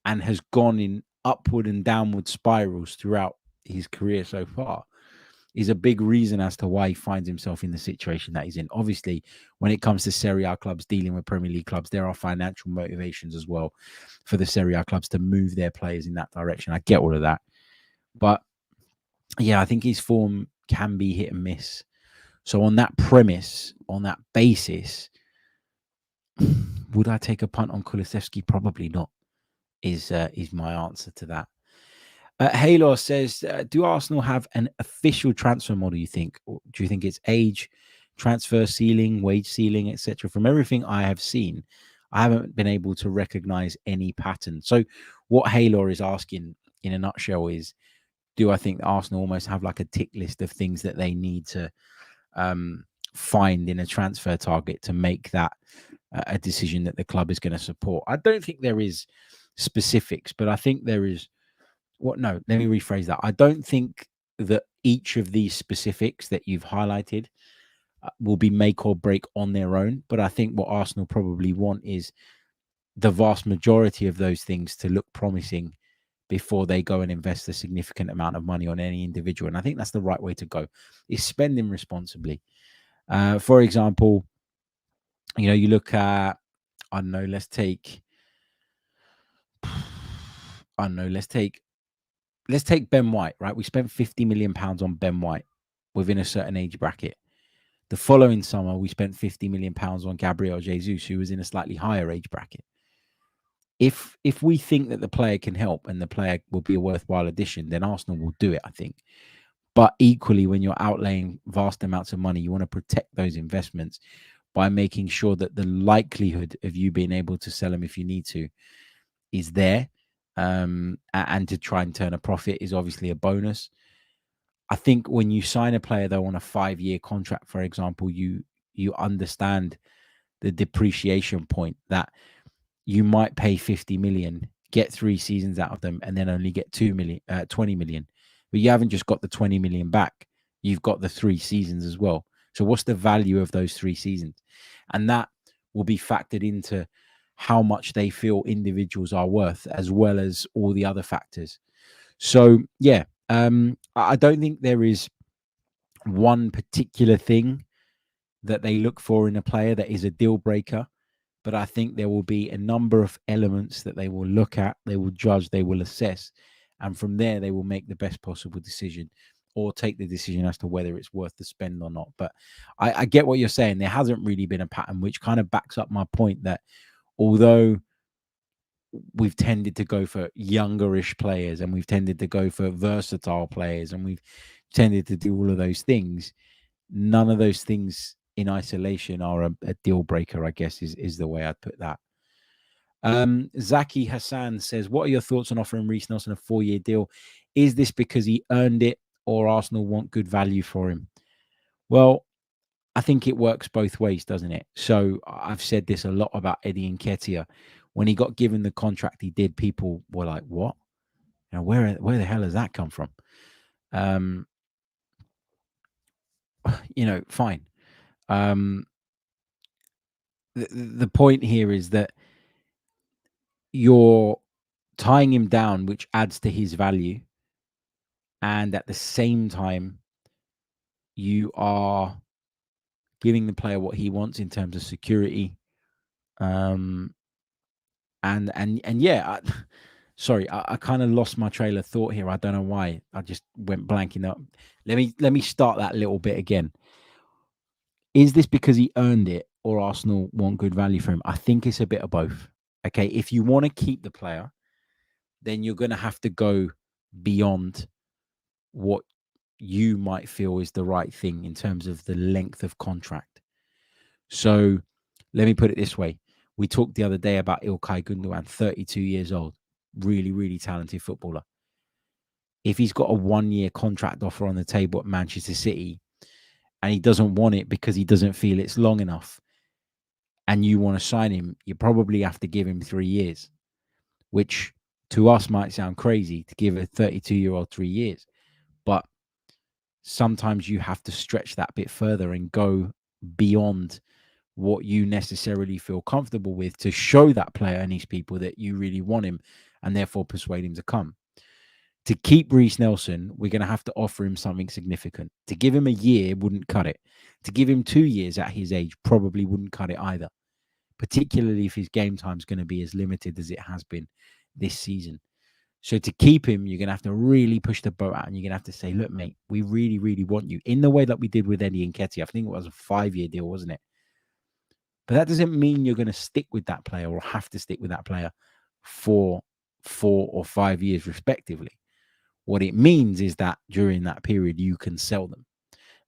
and has gone in upward and downward spirals throughout his career so far is a big reason as to why he finds himself in the situation that he's in. Obviously, when it comes to Serie A clubs dealing with Premier League clubs, there are financial motivations as well for the Serie A clubs to move their players in that direction. I get all of that. But yeah, I think his form can be hit and miss. So on that premise, on that basis, would I take a punt on Kulusevski? Probably not, is my answer to that. Halo says, do Arsenal have an official transfer model, you think? Or do you think it's age, transfer ceiling, wage ceiling, etc.? From everything I have seen, I haven't been able to recognize any pattern. So what Halo is asking in a nutshell is, do I think that Arsenal almost have like a tick list of things that they need to find in a transfer target to make that a decision that the club is going to support? I don't think there is specifics, but I think there is no, let me rephrase that. I don't think that each of these specifics that you've highlighted will be make or break on their own. But I think what Arsenal probably want is the vast majority of those things to look promising before they go and invest a significant amount of money on any individual. And I think that's the right way to go, is spending responsibly. For example, you know, you look at, I don't know, let's take Ben White, right? We spent £50 million on Ben White within a certain age bracket. The following summer, we spent £50 million on Gabriel Jesus, who was in a slightly higher age bracket. If we think that the player can help and the player will be a worthwhile addition, then Arsenal will do it, I think. But equally, when you're outlaying vast amounts of money, you want to protect those investments by making sure that the likelihood of you being able to sell them if you need to is there. And to try and turn a profit is obviously a bonus. I think when you sign a player, though, on a 5-year contract, for example, you you understand the depreciation point, that you might pay 50 million, get 3 seasons out of them, and then only get 20 million. But you haven't just got the 20 million back. You've got the 3 seasons as well. So what's the value of those 3 seasons? And that will be factored into how much they feel individuals are worth, as well as all the other factors. So, yeah, I don't think there is one particular thing that they look for in a player that is a deal breaker. But I think there will be a number of elements that they will look at, they will judge, they will assess. And from there, they will make the best possible decision, or take the decision as to whether it's worth the spend or not. But I get what you're saying. There hasn't really been a pattern, which kind of backs up my point that although we've tended to go for youngerish players, and we've tended to go for versatile players, and we've tended to do all of those things, none of those things in isolation are a deal breaker, I guess, is the way I'd put that. Zaki Hassan says, what are your thoughts on offering Reiss Nelson a 4-year deal? Is this because he earned it, or Arsenal want good value for him? Well, I think it works both ways, doesn't it? So I've said this a lot about Eddie Nketiah. When he got given the contract he did, people were like, what? You know, where the hell has that come from? You know, fine. The point here is that you're tying him down, which adds to his value. And at the same time, you are giving the player what he wants in terms of security. And yeah, sorry, I kind of lost my trail of thought here. I don't know why. I just went blanking up. Let me start that little bit again. Is this because he earned it, or Arsenal want good value for him? I think it's a bit of both. Okay, if you want to keep the player, then you're going to have to go beyond what you might feel is the right thing in terms of the length of contract. So let me put it this way. We talked the other day about Ilkay Gundogan, 32 years old, really, really talented footballer. If he's got a 1-year contract offer on the table at Manchester City, and he doesn't want it because he doesn't feel it's long enough, and you want to sign him, you probably have to give him 3 years, which to us might sound crazy to give a 32-year-old 3 years. But sometimes you have to stretch that bit further and go beyond what you necessarily feel comfortable with to show that player and these people that you really want him, and therefore persuade him to come. To keep Reiss Nelson, we're going to have to offer him something significant. To give him a year wouldn't cut it. To give him 2 years at his age probably wouldn't cut it either, particularly if his game time is going to be as limited as it has been this season. So to keep him, you're going to have to really push the boat out, and you're going to have to say, look, mate, we really, really want you, in the way that we did with Eddie Nketiah. I think it was a 5-year deal, wasn't it? But that doesn't mean you're going to stick with that player, or have to stick with that player for 4 or 5 years, respectively. What it means is that during that period, you can sell them,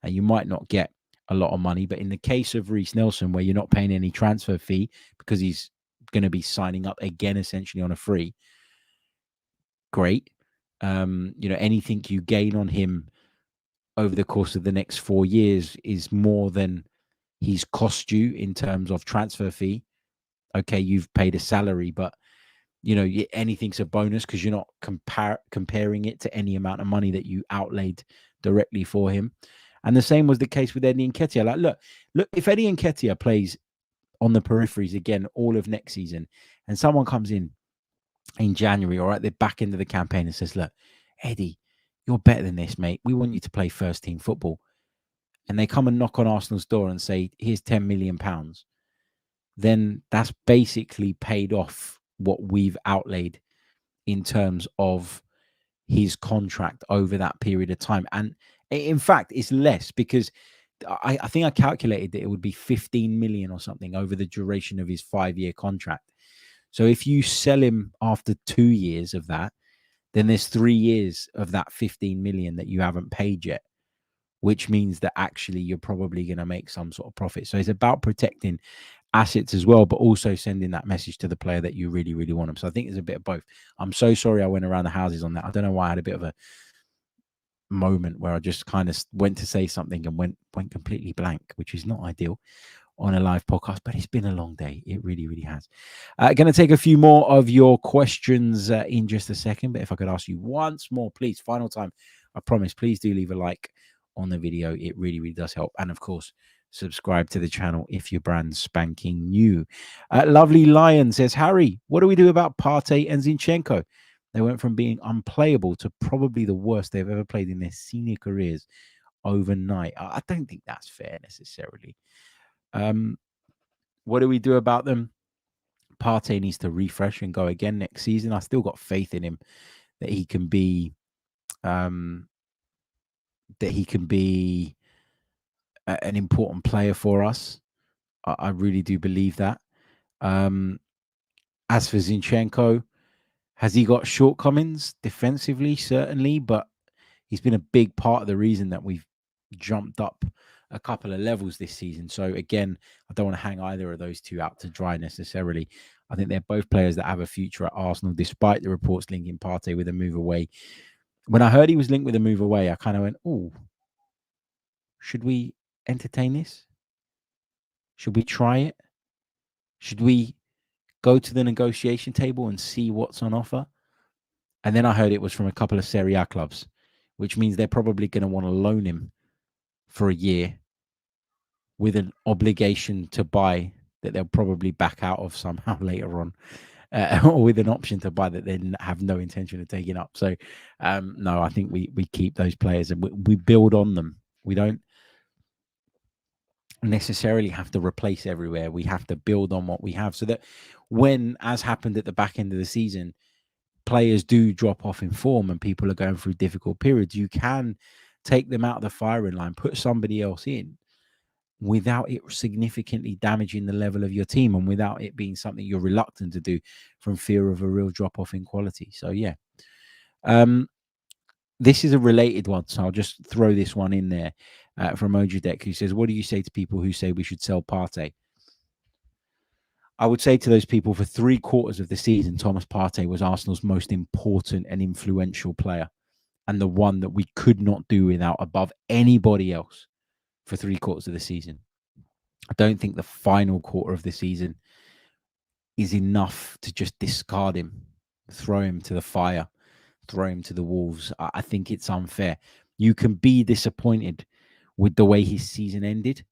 and you might not get a lot of money. But in the case of Reiss Nelson, where you're not paying any transfer fee because he's going to be signing up again, essentially on a free, great. You know, anything you gain on him over the course of the next 4 years is more than he's cost you in terms of transfer fee. Okay, you've paid a salary, but you know, anything's a bonus because you're not comparing it to any amount of money that you outlaid directly for him. And the same was the case with Eddie Nketiah. Like, look, if Eddie Nketiah plays on the peripheries again all of next season, and someone comes in January or at the back end of the campaign and says, look, Eddie, you're better than this, mate. We want you to play first team football. And they come and knock on Arsenal's door and say, here's £10 million. Then that's basically paid off what we've outlaid in terms of his contract over that period of time. And in fact, it's less, because I think I calculated that it would be 15 million or something over the duration of his 5-year contract. So if you sell him after 2 years of that, then there's 3 years of that 15 million that you haven't paid yet, which means that actually you're probably going to make some sort of profit. So it's about protecting assets as well, but also sending that message to the player that you really, really want them. So I think there's a bit of both. I'm so sorry I went around the houses on that. I don't know why I had a bit of a moment where I just kind of went to say something and went completely blank, which is not ideal on a live podcast, but it's been a long day. It really, really has. Going to take a few more of your questions in just a second, but if I could ask you once more, please, final time, I promise, please do leave a like on the video. It really, really does help. And of course, subscribe to the channel if you're brand spanking new. Lovely Lion says, Harry, what do we do about Partey and Zinchenko? They went from being unplayable to probably the worst they've ever played in their senior careers overnight. I don't think that's fair necessarily. What do we do about them? Partey needs to refresh and go again next season. I still got faith in him that he can be an important player for us. I really do believe that. As for Zinchenko, has he got shortcomings defensively? Certainly, but he's been a big part of the reason that we've jumped up a couple of levels this season. So again, I don't want to hang either of those two out to dry necessarily. I think they're both players that have a future at Arsenal, despite the reports linking Partey with a move away. When I heard he was linked with a move away, I kind of went, oh, should we entertain this? Should we try it? Should we go to the negotiation table and see what's on offer? And then I heard it was from a couple of Serie A clubs, which means they're probably going to want to loan him for a year with an obligation to buy that they'll probably back out of somehow later on, or with an option to buy that they have no intention of taking up. So, no, I think we keep those players and we build on them. We don't necessarily have to replace everywhere. We have to build on what we have so that when, as happened at the back end of the season, players do drop off in form and people are going through difficult periods, you can take them out of the firing line, put somebody else in without it significantly damaging the level of your team and without it being something you're reluctant to do from fear of a real drop off in quality. So, yeah. This is a related one, so I'll just throw this one in there from Ojidek, who says, what do you say to people who say we should sell Partey? I would say to those people, for 3/4 of the season, Thomas Partey was Arsenal's most important and influential player, and the one that we could not do without above anybody else for 3/4 of the season. I don't think the final quarter of the season is enough to just discard him, throw him to the fire, throw him to the wolves. I think it's unfair. You can be disappointed with the way his season ended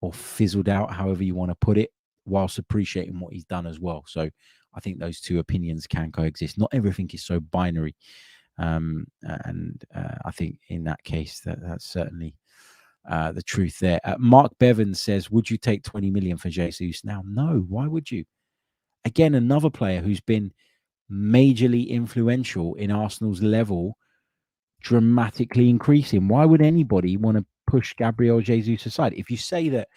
or fizzled out, however you want to put it, whilst appreciating what he's done as well. So I think those two opinions can coexist. Not everything is so binary. I think in that case, that's certainly the truth there. Mark Bevan says, would you take 20 million for Jesus now? No, why would you? Again, another player who's been majorly influential in Arsenal's level, dramatically increasing. Why would anybody want to push Gabriel Jesus aside? If you say that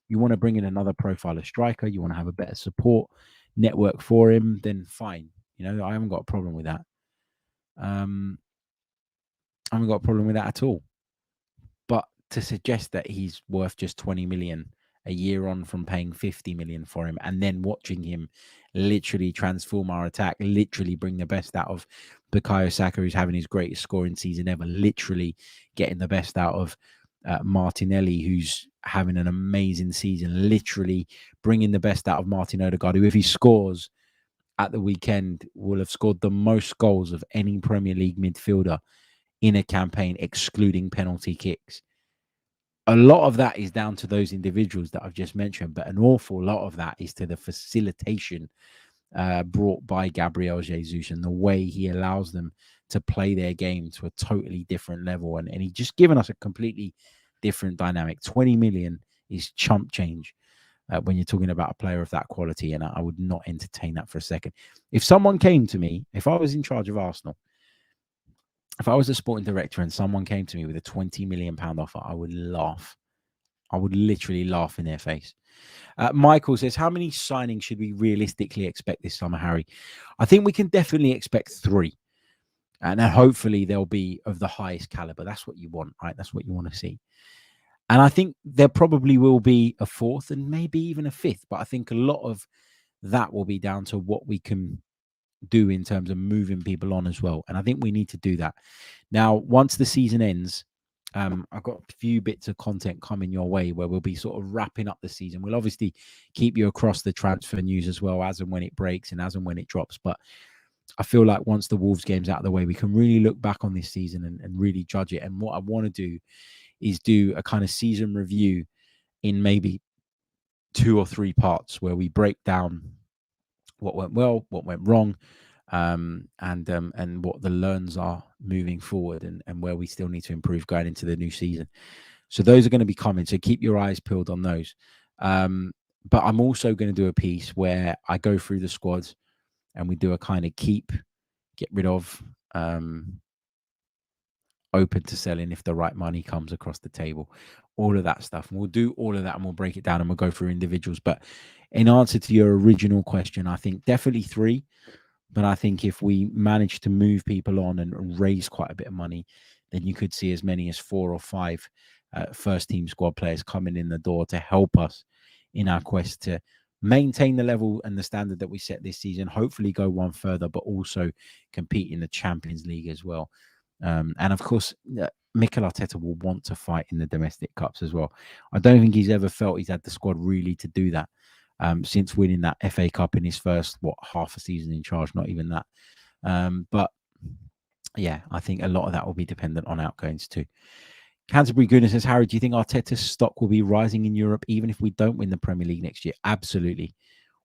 you want to bring in another profile of striker, you want to have a better support network for him, then fine. You know, I haven't got a problem with that. I haven't got a problem with that at all. But to suggest that he's worth just 20 million a year on from paying 50 million for him and then watching him literally transform our attack, literally bring the best out of Bukayo Saka, who's having his greatest scoring season ever, literally getting the best out of Martinelli, who's having an amazing season, literally bringing the best out of Martin Odegaard, who, if he scores at the weekend, will have scored the most goals of any Premier League midfielder in a campaign, excluding penalty kicks. A lot of that is down to those individuals that I've just mentioned, but an awful lot of that is to the facilitation brought by Gabriel Jesus and the way he allows them to play their game to a totally different level. And he's just given us a completely different dynamic. 20 million is chump change when you're talking about a player of that quality, and I would not entertain that for a second. If someone came to me, if I was in charge of Arsenal, if I was a sporting director and someone came to me with a £20 million offer, I would laugh. I would literally laugh in their face. Michael says, how many signings should we realistically expect this summer, Harry? I think we can definitely expect 3. And then hopefully they'll be of the highest caliber. That's what you want, right? That's what you want to see. And I think there probably will be a 4th and maybe even a 5th. But I think a lot of that will be down to what we can do in terms of moving people on as well. And I think we need to do that. Now, once the season ends, I've got a few bits of content coming your way where we'll be sort of wrapping up the season. We'll obviously keep you across the transfer news as well, as and when it breaks and as and when it drops. But I feel like once the Wolves game's out of the way, we can really look back on this season and really judge it. And what I want to do is do a kind of season review in maybe 2 or 3 parts where we break down what went well, what went wrong, and what the learns are moving forward, and where we still need to improve going into the new season. So those are going to be coming. So keep your eyes peeled on those. But I'm also going to do a piece where I go through the squads and we do a kind of keep, get rid of, open to selling if the right money comes across the table, all of that stuff. And we'll do all of that and we'll break it down and we'll go through individuals. But in answer to your original question, I think definitely 3. But I think if we manage to move people on and raise quite a bit of money, then you could see as many as 4 or 5 first team squad players coming in the door to help us in our quest to maintain the level and the standard that we set this season, hopefully go one further, but also compete in the Champions League as well. And of course, Mikel Arteta will want to fight in the domestic cups as well. I don't think he's ever felt he's had the squad really to do that. Since winning that FA Cup in his first, half a season in charge, not even that. But yeah, I think a lot of that will be dependent on outgoings too. Canterbury Gooner says, Harry, do you think Arteta's stock will be rising in Europe even if we don't win the Premier League next year? Absolutely.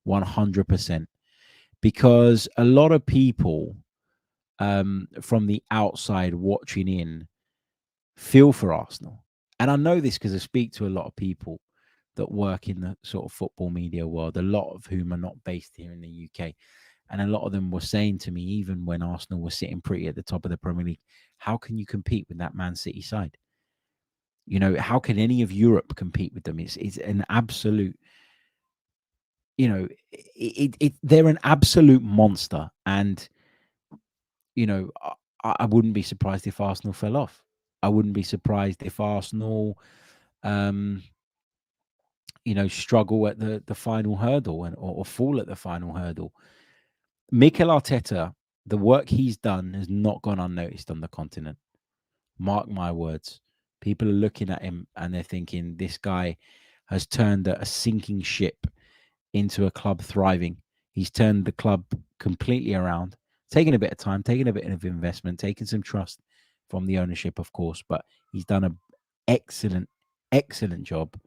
100%. Because a lot of people from the outside watching in feel for Arsenal. And I know this because I speak to a lot of people that work in the sort of football media world, a lot of whom are not based here in the UK. And a lot of them were saying to me, even when Arsenal were sitting pretty at the top of the Premier League, how can you compete with that Man City side? You know, how can any of Europe compete with them? It's an absolute, you know, they're an absolute monster. And, you know, I wouldn't be surprised if Arsenal fell off. I wouldn't be surprised if Arsenal, you know, struggle at the final hurdle or fall at the final hurdle. Mikel Arteta, the work he's done has not gone unnoticed on the continent. Mark my words. People are looking at him and they're thinking this guy has turned a sinking ship into a club thriving. He's turned the club completely around, taking a bit of time, taking a bit of investment, taking some trust from the ownership, of course, but he's done an excellent job.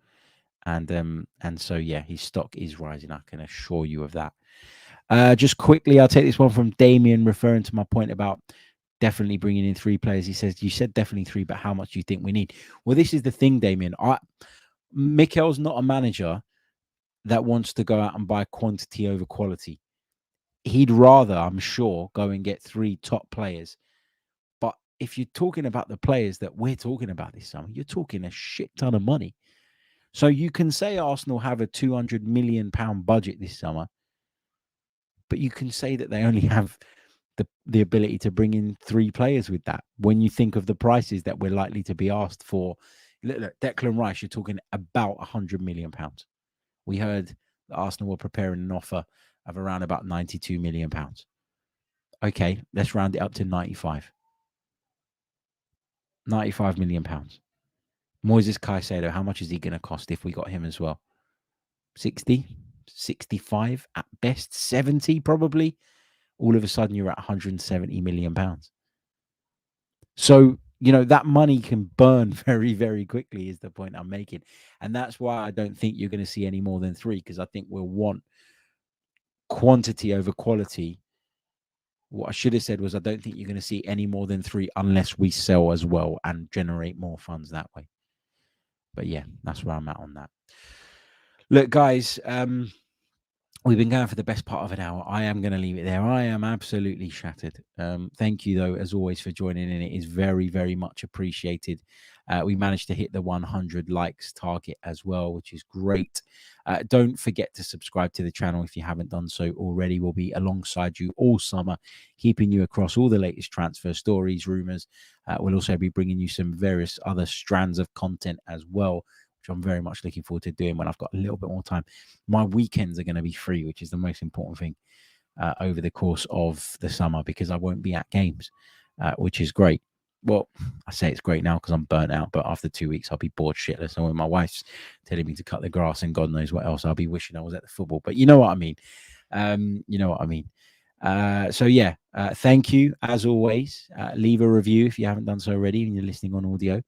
And so, yeah, his stock is rising. I can assure you of that. Just quickly, I'll take this one from Damien, referring to my point about definitely bringing in 3 players. He says, you said definitely 3, but how much do you think we need? Well, this is the thing, Damien. Mikel's not a manager that wants to go out and buy quantity over quality. He'd rather, I'm sure, go and get 3 top players. But if you're talking about the players that we're talking about this summer, you're talking a shit ton of money. So you can say Arsenal have a £200 million budget this summer, but you can say that they only have the ability to bring in 3 players with that. When you think of the prices that we're likely to be asked for, look, Declan Rice, you're talking about £100 million. We heard that Arsenal were preparing an offer of around about £92 million. Okay, let's round it up to 95. £95 million. Moises Caicedo, how much is he going to cost if we got him as well? 60, 65 at best, 70 probably. All of a sudden you're at £170 million. So, you know, that money can burn very, very quickly is the point I'm making. And that's why I don't think you're going to see any more than 3, because I think we'll want quantity over quality. What I should have said was I don't think you're going to see any more than 3 unless we sell as well and generate more funds that way. But yeah, that's where I'm at on that. Look, guys, we've been going for the best part of an hour. I am going to leave it there. I am absolutely shattered. Thank you, though, as always, for joining in. It is very, very much appreciated. We managed to hit the 100 likes target as well, which is great. Don't forget to subscribe to the channel if you haven't done so already. We'll be alongside you all summer, keeping you across all the latest transfer stories, rumours. We'll also be bringing you some various other strands of content as well, which I'm very much looking forward to doing when I've got a little bit more time. My weekends are going to be free, which is the most important thing. over the course of the summer because I won't be at games, which is great. Well, I say it's great now because I'm burnt out, but after 2 weeks, I'll be bored shitless. And when my wife's telling me to cut the grass and God knows what else, I'll be wishing I was at the football. But you know what I mean. You know what I mean. So yeah, thank you as always. Leave a review if you haven't done so already and you're listening on audio.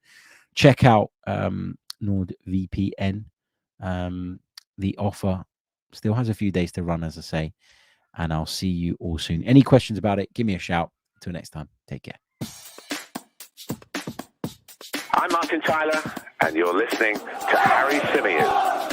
Check out NordVPN. The offer still has a few days to run, as I say, and I'll see you all soon. Any questions about it, give me a shout. Until next time, take care. I'm Martin Tyler, and you're listening to Harry Symeou.